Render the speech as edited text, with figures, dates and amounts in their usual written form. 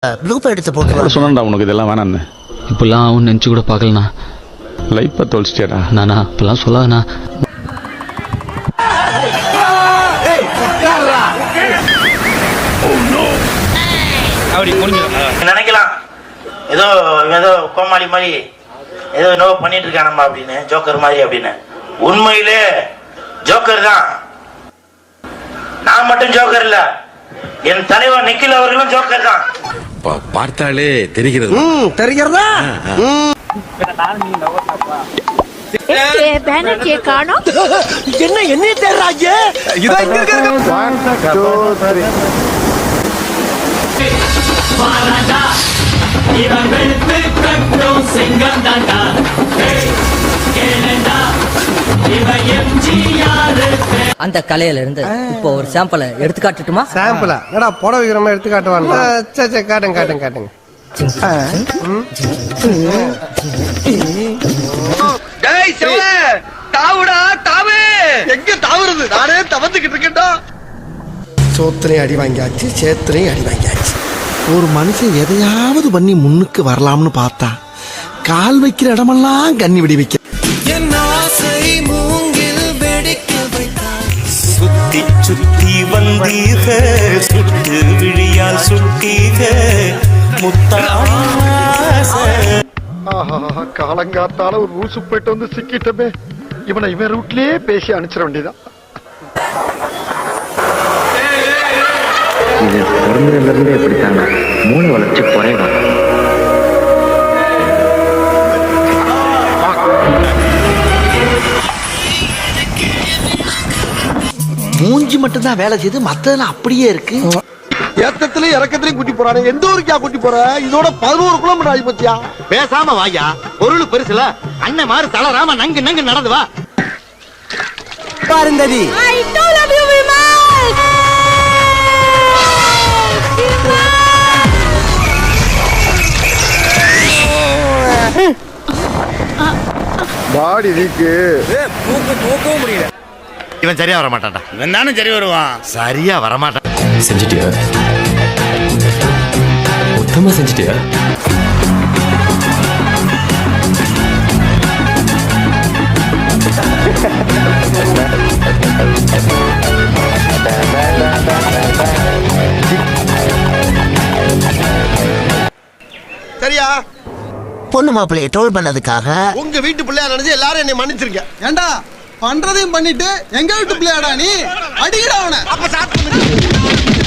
Blue எடுத்து போட்டு சொன்னா உனக்கு இதெல்லாம் வேணான்னு. இப்பெல்லாம் அவன் நினச்சி கூட பார்க்கலண்ணா. லைஃப்பை தொலைச்சிட்டியாடா. நானா இப்பெல்லாம் சொல்லாதண்ணா. நினைக்கலாம் ஏதோ ஏதோ கோமாளி மாதிரி ஏதோ நோ பண்ணிட்டு இருக்கானம்மா அப்படின்னு, ஜோக்கர் மாதிரி அப்படின்னு. உண்மையிலே ஜோக்கர் தான். நான் மட்டும் ஜோக்கர் இல்ல, என் தலைவர் நிக்கில் அவர்களும் ஜோக்கர் தான். பார்த்தாலே தெரிகிறது. தெரிகிறதா? என்ன என்ன தேர்றாங்க? அந்த கலையில இருந்து இப்போ ஒரு சாம்பிளை எடுத்து காட்டுட்டுமா? சாம்பிளா? என்னடா புடவை விக்கிறமா எடுத்து காட்டுவாங்க? சரி காட்டுங்க காட்டுங்க காட்டுங்க. சோத்திரையும் அடி வாங்கியாச்சு, சேத்திரையும் அடி வாங்கியாச்சு. ஒரு மனுஷன் எதையாவது பண்ணி முன்னுக்கு வரலாம்னு பார்த்தா கால் வைக்கிற இடமெல்லாம் கண்ணி விடி வைக்க. சுத்தி சுத்தி வந்தீக, சுட்டு விழியால் சுட்டீக காலங்காத்தால ஒரு ரூசு போயிட்டு வந்து சிக்கிட்டமே. இவன் ரூட்லயே பேசி அனுப்பிச்சிட வேண்டியதான். இது பிறந்ததுல இருந்து எப்படித்தாங்க மூளை வளர்ச்சி குறைவா. மூஞ்சி மட்டும் தான் வேலை செய்து, மத்ததெல்லாம் அப்படியே இருக்கு. ஏத்தத்திலயும் இறக்கத்திலயும் கூட்டி போறானே, எந்த ஊருக்கா கூட்டி போற? இதோட 11 கிலோமீட்டர் ஆகி போச்சியா? பேசாம வாயா, பொருள் பெருசுல அண்ணன் மாதிரி தளராம நங்கு நங்கு நடந்து வா. பாருந்ததி பாடி வீக்கு. தூக்கவும் முடியல. இவன் சரியா வர மாட்டான்டா. இவன் தானே சரி வருவான். சரியா வரமாட்டான். செஞ்சிட்டியா? மொத்தமா செஞ்சிட்டியா? சரியா? பொண்ணு மாப்பிள்ளைய டோல் பண்ணதுக்காக உங்க வீட்டு பிள்ளையா நினைச்சு எல்லாரும் என்னை மன்னிச்சிருங்க. ஏண்டா பண்றதையும் பண்ணிட்டு எங்க வீட்டு பிள்ளையாடா நீ? அடிக்கடா அவனை. அப்ப சாப்பிட்டு